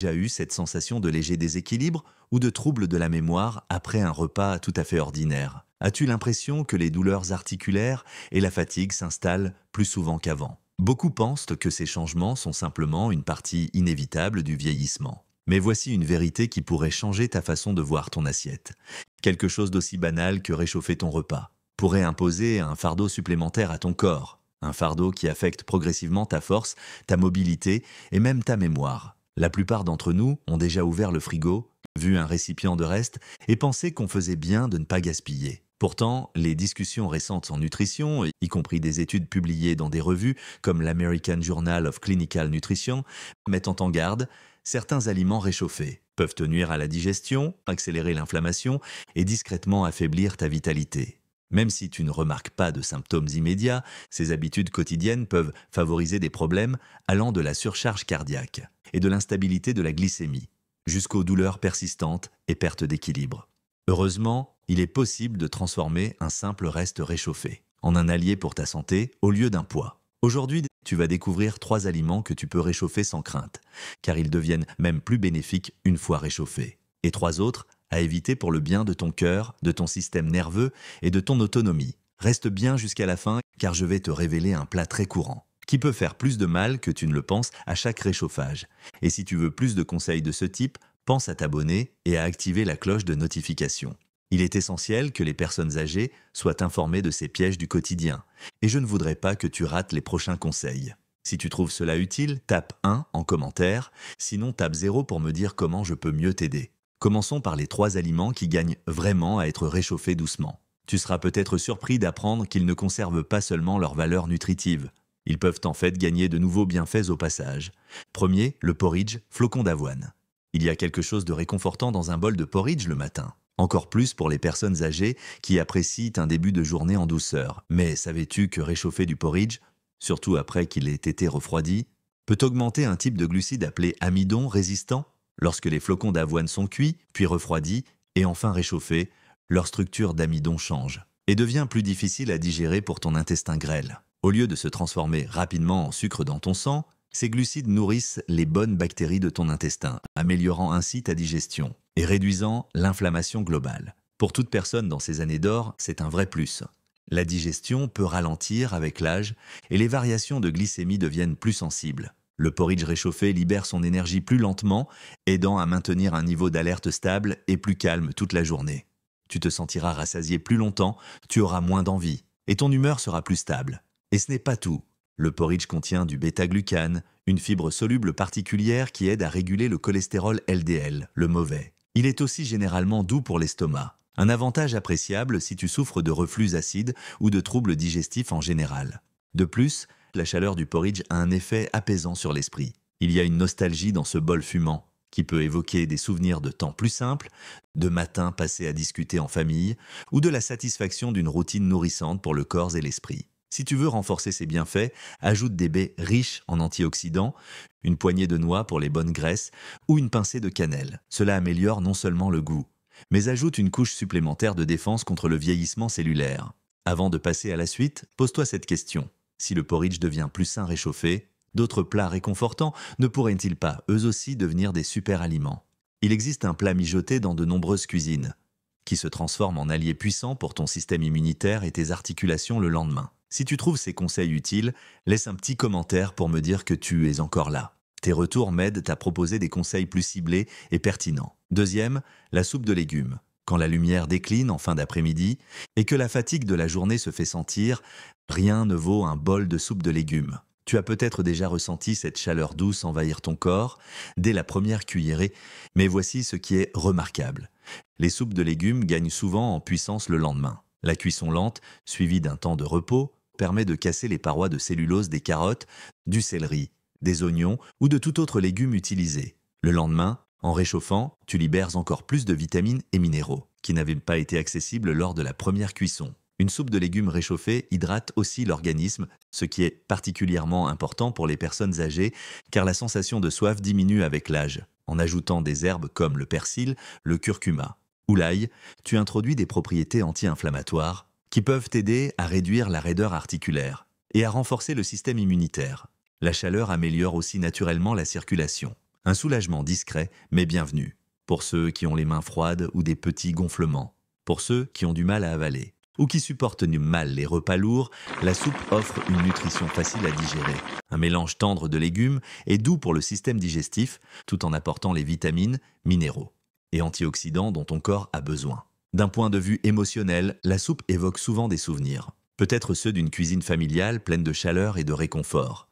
Déjà eu cette sensation de léger déséquilibre ou de trouble de la mémoire après un repas tout à fait ordinaire? As-tu l'impression que les douleurs articulaires et la fatigue s'installent plus souvent qu'avant? Beaucoup pensent que ces changements sont simplement une partie inévitable du vieillissement. Mais voici une vérité qui pourrait changer ta façon de voir ton assiette. Quelque chose d'aussi banal que réchauffer ton repas pourrait imposer un fardeau supplémentaire à ton corps, un fardeau qui affecte progressivement ta force, ta mobilité et même ta mémoire. La plupart d'entre nous ont déjà ouvert le frigo, vu un récipient de reste et pensé qu'on faisait bien de ne pas gaspiller. Pourtant, les discussions récentes en nutrition, y compris des études publiées dans des revues comme l'American Journal of Clinical Nutrition, mettent en garde: certains aliments réchauffés peuvent te nuire à la digestion, accélérer l'inflammation et discrètement affaiblir ta vitalité. Même si tu ne remarques pas de symptômes immédiats, ces habitudes quotidiennes peuvent favoriser des problèmes allant de la surcharge cardiaque et de l'instabilité de la glycémie, jusqu'aux douleurs persistantes et perte d'équilibre. Heureusement, il est possible de transformer un simple reste réchauffé en un allié pour ta santé au lieu d'un poids. Aujourd'hui, tu vas découvrir 3 aliments que tu peux réchauffer sans crainte, car ils deviennent même plus bénéfiques une fois réchauffés. Et 3 autres à éviter pour le bien de ton cœur, de ton système nerveux et de ton autonomie. Reste bien jusqu'à la fin, car je vais te révéler un plat très courant, qui peut faire plus de mal que tu ne le penses à chaque réchauffage. Et si tu veux plus de conseils de ce type, pense à t'abonner et à activer la cloche de notification. Il est essentiel que les personnes âgées soient informées de ces pièges du quotidien, et je ne voudrais pas que tu rates les prochains conseils. Si tu trouves cela utile, tape 1 en commentaire, sinon tape 0 pour me dire comment je peux mieux t'aider. Commençons par les 3 aliments qui gagnent vraiment à être réchauffés doucement. Tu seras peut-être surpris d'apprendre qu'ils ne conservent pas seulement leur valeur nutritive. Ils peuvent en fait gagner de nouveaux bienfaits au passage. Premier, le porridge, flocon d'avoine. Il y a quelque chose de réconfortant dans un bol de porridge le matin. Encore plus pour les personnes âgées qui apprécient un début de journée en douceur. Mais savais-tu que réchauffer du porridge, surtout après qu'il ait été refroidi, peut augmenter un type de glucide appelé amidon résistant? Lorsque les flocons d'avoine sont cuits, puis refroidis, et enfin réchauffés, leur structure d'amidon change et devient plus difficile à digérer pour ton intestin grêle. Au lieu de se transformer rapidement en sucre dans ton sang, ces glucides nourrissent les bonnes bactéries de ton intestin, améliorant ainsi ta digestion et réduisant l'inflammation globale. Pour toute personne dans ces années d'or, c'est un vrai plus. La digestion peut ralentir avec l'âge et les variations de glycémie deviennent plus sensibles. Le porridge réchauffé libère son énergie plus lentement, aidant à maintenir un niveau d'alerte stable et plus calme toute la journée. Tu te sentiras rassasié plus longtemps, tu auras moins d'envie, et ton humeur sera plus stable. Et ce n'est pas tout. Le porridge contient du bêta-glucane, une fibre soluble particulière qui aide à réguler le cholestérol LDL, le mauvais. Il est aussi généralement doux pour l'estomac, un avantage appréciable si tu souffres de reflux acide ou de troubles digestifs en général. De plus, la chaleur du porridge a un effet apaisant sur l'esprit. Il y a une nostalgie dans ce bol fumant, qui peut évoquer des souvenirs de temps plus simples, de matins passés à discuter en famille, ou de la satisfaction d'une routine nourrissante pour le corps et l'esprit. Si tu veux renforcer ces bienfaits, ajoute des baies riches en antioxydants, une poignée de noix pour les bonnes graisses, ou une pincée de cannelle. Cela améliore non seulement le goût, mais ajoute une couche supplémentaire de défense contre le vieillissement cellulaire. Avant de passer à la suite, pose-toi cette question. Si le porridge devient plus sain réchauffé, d'autres plats réconfortants ne pourraient-ils pas, eux aussi, devenir des super aliments? Il existe un plat mijoté dans de nombreuses cuisines, qui se transforme en allié puissant pour ton système immunitaire et tes articulations le lendemain. Si tu trouves ces conseils utiles, laisse un petit commentaire pour me dire que tu es encore là. Tes retours m'aident à proposer des conseils plus ciblés et pertinents. Deuxième, la soupe de légumes. Quand la lumière décline en fin d'après-midi et que la fatigue de la journée se fait sentir, rien ne vaut un bol de soupe de légumes. Tu as peut-être déjà ressenti cette chaleur douce envahir ton corps dès la première cuillerée, mais voici ce qui est remarquable. Les soupes de légumes gagnent souvent en puissance le lendemain. La cuisson lente, suivie d'un temps de repos, permet de casser les parois de cellulose des carottes, du céleri, des oignons ou de tout autre légume utilisé. Le lendemain, en réchauffant, tu libères encore plus de vitamines et minéraux, qui n'avaient pas été accessibles lors de la première cuisson. Une soupe de légumes réchauffée hydrate aussi l'organisme, ce qui est particulièrement important pour les personnes âgées, car la sensation de soif diminue avec l'âge. En ajoutant des herbes comme le persil, le curcuma ou l'ail, tu introduis des propriétés anti-inflammatoires qui peuvent t'aider à réduire la raideur articulaire et à renforcer le système immunitaire. La chaleur améliore aussi naturellement la circulation. Un soulagement discret mais bienvenu. Pour ceux qui ont les mains froides ou des petits gonflements. Pour ceux qui ont du mal à avaler. Ou qui supportent mal les repas lourds, la soupe offre une nutrition facile à digérer. Un mélange tendre de légumes et doux pour le système digestif, tout en apportant les vitamines, minéraux et antioxydants dont ton corps a besoin. D'un point de vue émotionnel, la soupe évoque souvent des souvenirs. Peut-être ceux d'une cuisine familiale pleine de chaleur et de réconfort.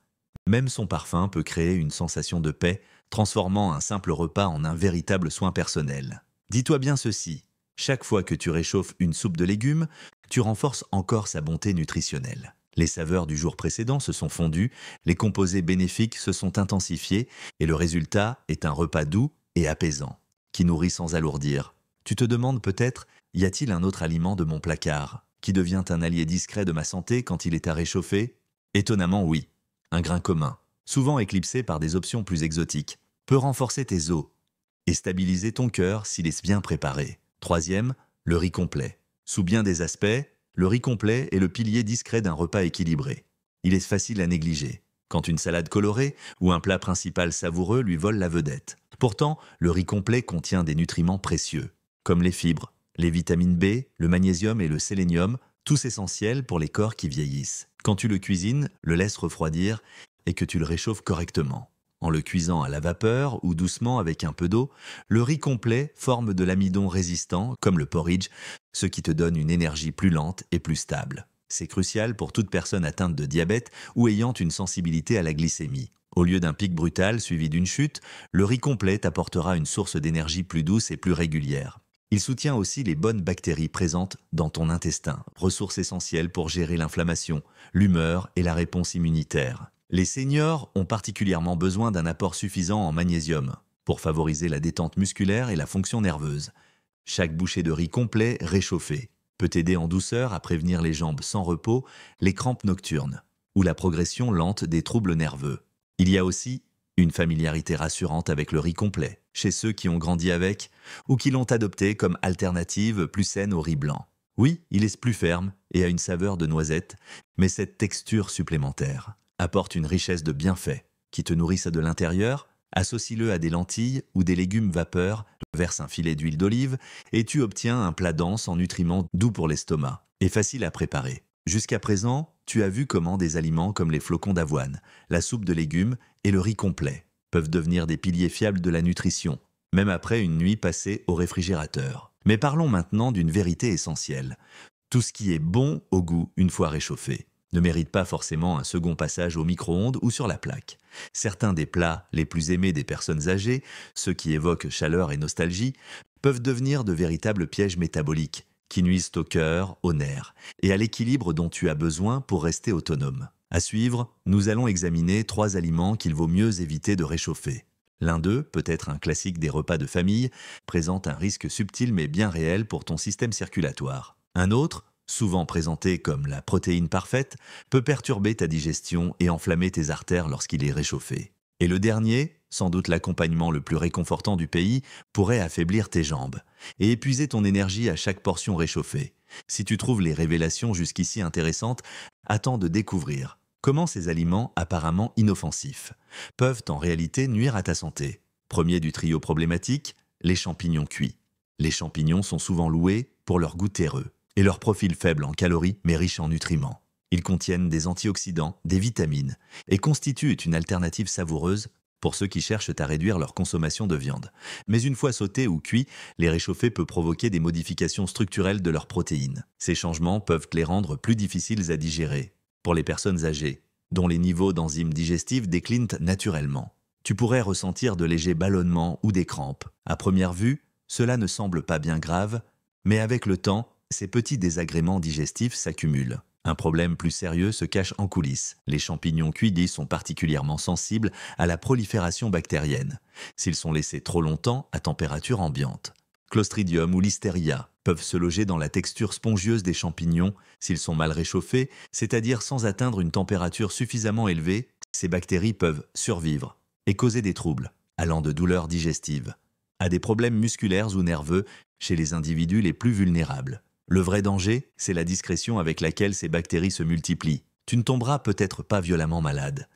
Même son parfum peut créer une sensation de paix, transformant un simple repas en un véritable soin personnel. Dis-toi bien ceci, chaque fois que tu réchauffes une soupe de légumes, tu renforces encore sa bonté nutritionnelle. Les saveurs du jour précédent se sont fondues, les composés bénéfiques se sont intensifiés et le résultat est un repas doux et apaisant, qui nourrit sans alourdir. Tu te demandes peut-être, y a-t-il un autre aliment de mon placard qui devient un allié discret de ma santé quand il est à réchauffer? Étonnamment oui, un grain commun, souvent éclipsé par des options plus exotiques, peut renforcer tes os et stabiliser ton cœur s'il est bien préparé. Troisième, le riz complet. Sous bien des aspects, le riz complet est le pilier discret d'un repas équilibré. Il est facile à négliger, quand une salade colorée ou un plat principal savoureux lui vole la vedette. Pourtant, le riz complet contient des nutriments précieux, comme les fibres, les vitamines B, le magnésium et le sélénium, tous essentiels pour les corps qui vieillissent. Quand tu le cuisines, le laisses refroidir et que tu le réchauffes correctement. En le cuisant à la vapeur ou doucement avec un peu d'eau, le riz complet forme de l'amidon résistant, comme le porridge, ce qui te donne une énergie plus lente et plus stable. C'est crucial pour toute personne atteinte de diabète ou ayant une sensibilité à la glycémie. Au lieu d'un pic brutal suivi d'une chute, le riz complet t'apportera une source d'énergie plus douce et plus régulière. Il soutient aussi les bonnes bactéries présentes dans ton intestin, ressources essentielles pour gérer l'inflammation, l'humeur et la réponse immunitaire. Les seniors ont particulièrement besoin d'un apport suffisant en magnésium pour favoriser la détente musculaire et la fonction nerveuse. Chaque bouchée de riz complet réchauffé peut aider en douceur à prévenir les jambes sans repos, les crampes nocturnes ou la progression lente des troubles nerveux. Il y a aussi une familiarité rassurante avec le riz complet, chez ceux qui ont grandi avec ou qui l'ont adopté comme alternative plus saine au riz blanc. Oui, il est plus ferme et a une saveur de noisette, mais cette texture supplémentaire apporte une richesse de bienfaits qui te nourrissent de l'intérieur. Associe-le à des lentilles ou des légumes vapeur, verse un filet d'huile d'olive et tu obtiens un plat dense en nutriments doux pour l'estomac et facile à préparer. Jusqu'à présent, tu as vu comment des aliments comme les flocons d'avoine, la soupe de légumes et le riz complet peuvent devenir des piliers fiables de la nutrition, même après une nuit passée au réfrigérateur. Mais parlons maintenant d'une vérité essentielle. Tout ce qui est bon au goût une fois réchauffé ne mérite pas forcément un second passage au micro-ondes ou sur la plaque. Certains des plats les plus aimés des personnes âgées, ceux qui évoquent chaleur et nostalgie, peuvent devenir de véritables pièges métaboliques qui nuisent au cœur, aux nerfs et à l'équilibre dont tu as besoin pour rester autonome. À suivre, nous allons examiner 3 aliments qu'il vaut mieux éviter de réchauffer. L'un d'eux, peut-être un classique des repas de famille, présente un risque subtil mais bien réel pour ton système circulatoire. Un autre, souvent présenté comme la protéine parfaite, peut perturber ta digestion et enflammer tes artères lorsqu'il est réchauffé. Et le dernier, sans doute l'accompagnement le plus réconfortant du pays, pourrait affaiblir tes jambes et épuiser ton énergie à chaque portion réchauffée. Si tu trouves les révélations jusqu'ici intéressantes, attends de découvrir comment ces aliments apparemment inoffensifs peuvent en réalité nuire à ta santé. Premier du trio problématique, les champignons cuits. Les champignons sont souvent loués pour leur goût terreux et leur profil faible en calories mais riche en nutriments. Ils contiennent des antioxydants, des vitamines et constituent une alternative savoureuse pour ceux qui cherchent à réduire leur consommation de viande. Mais une fois sautés ou cuits, les réchauffer peut provoquer des modifications structurelles de leurs protéines. Ces changements peuvent les rendre plus difficiles à digérer. Pour les personnes âgées, dont les niveaux d'enzymes digestives déclinent naturellement, tu pourrais ressentir de légers ballonnements ou des crampes. À première vue, cela ne semble pas bien grave, mais avec le temps, ces petits désagréments digestifs s'accumulent. Un problème plus sérieux se cache en coulisses. Les champignons cuits sont particulièrement sensibles à la prolifération bactérienne, s'ils sont laissés trop longtemps à température ambiante. Clostridium ou Listeria peuvent se loger dans la texture spongieuse des champignons s'ils sont mal réchauffés, c'est-à-dire sans atteindre une température suffisamment élevée. Ces bactéries peuvent survivre et causer des troubles, allant de douleurs digestives à des problèmes musculaires ou nerveux chez les individus les plus vulnérables. Le vrai danger, c'est la discrétion avec laquelle ces bactéries se multiplient. Tu ne tomberas peut-être pas violemment malade,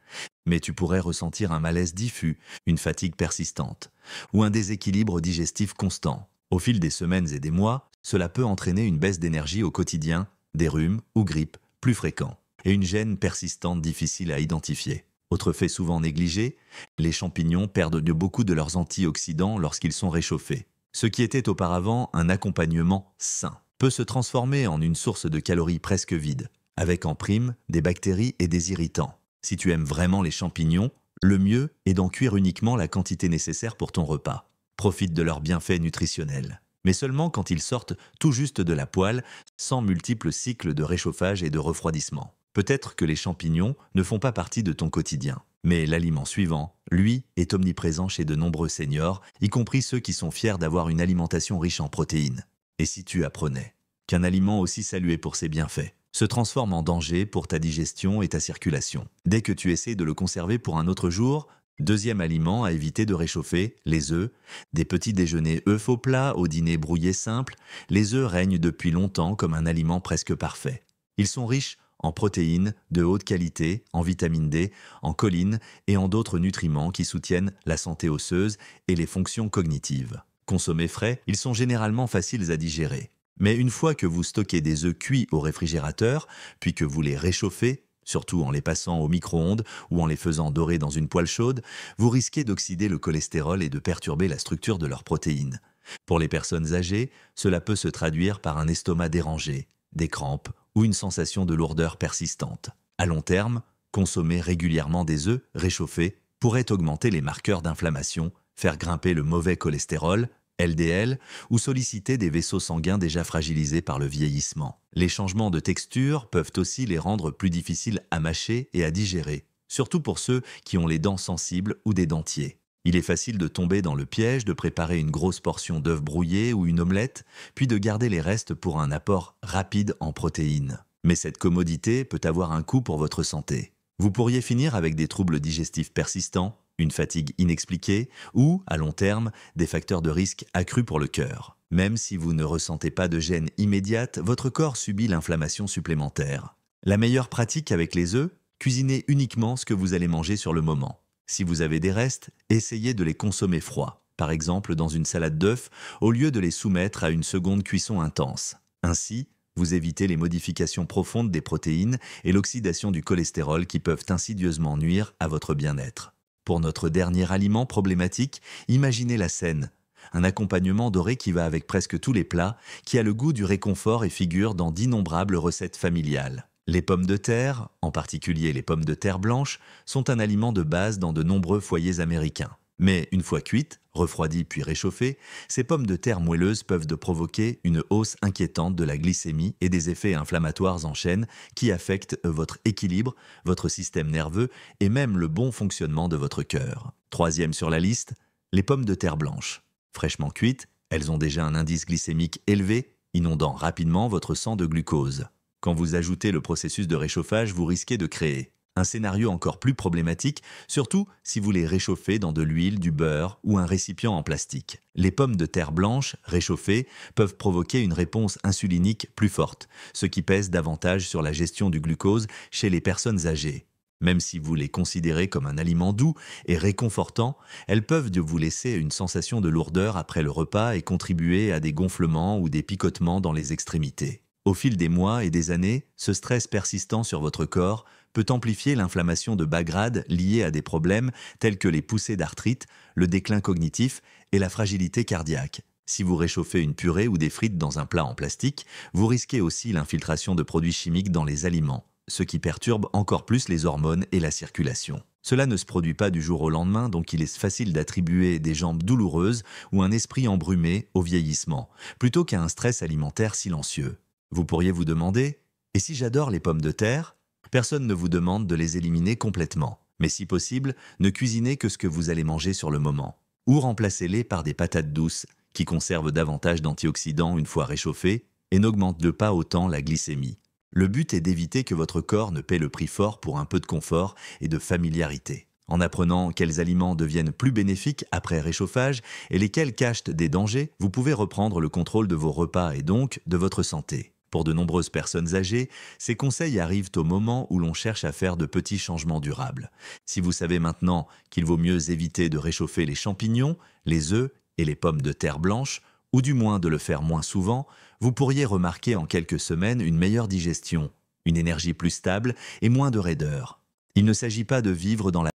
mais tu pourrais ressentir un malaise diffus, une fatigue persistante, ou un déséquilibre digestif constant. Au fil des semaines et des mois, cela peut entraîner une baisse d'énergie au quotidien, des rhumes ou grippes plus fréquents, et une gêne persistante difficile à identifier. Autre fait souvent négligé, les champignons perdent beaucoup de leurs antioxydants lorsqu'ils sont réchauffés. Ce qui était auparavant un accompagnement sain peut se transformer en une source de calories presque vide, avec en prime des bactéries et des irritants. Si tu aimes vraiment les champignons, le mieux est d'en cuire uniquement la quantité nécessaire pour ton repas. Profite de leurs bienfaits nutritionnels, mais seulement quand ils sortent tout juste de la poêle, sans multiples cycles de réchauffage et de refroidissement. Peut-être que les champignons ne font pas partie de ton quotidien, mais l'aliment suivant, lui, est omniprésent chez de nombreux seniors, y compris ceux qui sont fiers d'avoir une alimentation riche en protéines. Et si tu apprenais qu'un aliment aussi salué pour ses bienfaits se transforme en danger pour ta digestion et ta circulation dès que tu essaies de le conserver pour un autre jour? Deuxième aliment à éviter de réchauffer, les œufs. Des petits déjeuners œufs au plat au dîner brouillé simple, les œufs règnent depuis longtemps comme un aliment presque parfait. Ils sont riches en protéines de haute qualité, en vitamine D, en choline et en d'autres nutriments qui soutiennent la santé osseuse et les fonctions cognitives. Consommés frais, ils sont généralement faciles à digérer. Mais une fois que vous stockez des œufs cuits au réfrigérateur, puis que vous les réchauffez, surtout en les passant au micro-ondes ou en les faisant dorer dans une poêle chaude, vous risquez d'oxyder le cholestérol et de perturber la structure de leurs protéines. Pour les personnes âgées, cela peut se traduire par un estomac dérangé, des crampes ou une sensation de lourdeur persistante. À long terme, consommer régulièrement des œufs réchauffés pourrait augmenter les marqueurs d'inflammation, faire grimper le mauvais cholestérol, LDL, ou solliciter des vaisseaux sanguins déjà fragilisés par le vieillissement. Les changements de texture peuvent aussi les rendre plus difficiles à mâcher et à digérer, surtout pour ceux qui ont les dents sensibles ou des dentiers. Il est facile de tomber dans le piège de préparer une grosse portion d'œufs brouillés ou une omelette, puis de garder les restes pour un apport rapide en protéines. Mais cette commodité peut avoir un coût pour votre santé. Vous pourriez finir avec des troubles digestifs persistants, une fatigue inexpliquée ou, à long terme, des facteurs de risque accrus pour le cœur. Même si vous ne ressentez pas de gêne immédiate, votre corps subit l'inflammation supplémentaire. La meilleure pratique avec les œufs, cuisinez uniquement ce que vous allez manger sur le moment. Si vous avez des restes, essayez de les consommer froids, par exemple dans une salade d'œufs, au lieu de les soumettre à une seconde cuisson intense. Ainsi, vous évitez les modifications profondes des protéines et l'oxydation du cholestérol qui peuvent insidieusement nuire à votre bien-être. Pour notre dernier aliment problématique, imaginez la scène. Un accompagnement doré qui va avec presque tous les plats, qui a le goût du réconfort et figure dans d'innombrables recettes familiales. Les pommes de terre, en particulier les pommes de terre blanches, sont un aliment de base dans de nombreux foyers américains. Mais une fois cuites, refroidies puis réchauffées, ces pommes de terre moelleuses peuvent provoquer une hausse inquiétante de la glycémie et des effets inflammatoires en chaîne qui affectent votre équilibre, votre système nerveux et même le bon fonctionnement de votre cœur. Troisième sur la liste, les pommes de terre blanches. Fraîchement cuites, elles ont déjà un indice glycémique élevé, inondant rapidement votre sang de glucose. Quand vous ajoutez le processus de réchauffage, vous risquez de créer un scénario encore plus problématique, surtout si vous les réchauffez dans de l'huile, du beurre ou un récipient en plastique. Les pommes de terre blanches, réchauffées, peuvent provoquer une réponse insulinique plus forte, ce qui pèse davantage sur la gestion du glucose chez les personnes âgées. Même si vous les considérez comme un aliment doux et réconfortant, elles peuvent vous laisser une sensation de lourdeur après le repas et contribuer à des gonflements ou des picotements dans les extrémités. Au fil des mois et des années, ce stress persistant sur votre corps peut amplifier l'inflammation de bas grade liée à des problèmes tels que les poussées d'arthrite, le déclin cognitif et la fragilité cardiaque. Si vous réchauffez une purée ou des frites dans un plat en plastique, vous risquez aussi l'infiltration de produits chimiques dans les aliments, ce qui perturbe encore plus les hormones et la circulation. Cela ne se produit pas du jour au lendemain, donc il est facile d'attribuer des jambes douloureuses ou un esprit embrumé au vieillissement, plutôt qu'à un stress alimentaire silencieux. Vous pourriez vous demander, et si j'adore les pommes de terre? Personne ne vous demande de les éliminer complètement, mais si possible, ne cuisinez que ce que vous allez manger sur le moment. Ou remplacez-les par des patates douces, qui conservent davantage d'antioxydants une fois réchauffées et n'augmentent pas autant la glycémie. Le but est d'éviter que votre corps ne paie le prix fort pour un peu de confort et de familiarité. En apprenant quels aliments deviennent plus bénéfiques après réchauffage et lesquels cachent des dangers, vous pouvez reprendre le contrôle de vos repas et donc de votre santé. Pour de nombreuses personnes âgées, ces conseils arrivent au moment où l'on cherche à faire de petits changements durables. Si vous savez maintenant qu'il vaut mieux éviter de réchauffer les champignons, les œufs et les pommes de terre blanche, ou du moins de le faire moins souvent, vous pourriez remarquer en quelques semaines une meilleure digestion, une énergie plus stable et moins de raideur. Il ne s'agit pas de vivre dans la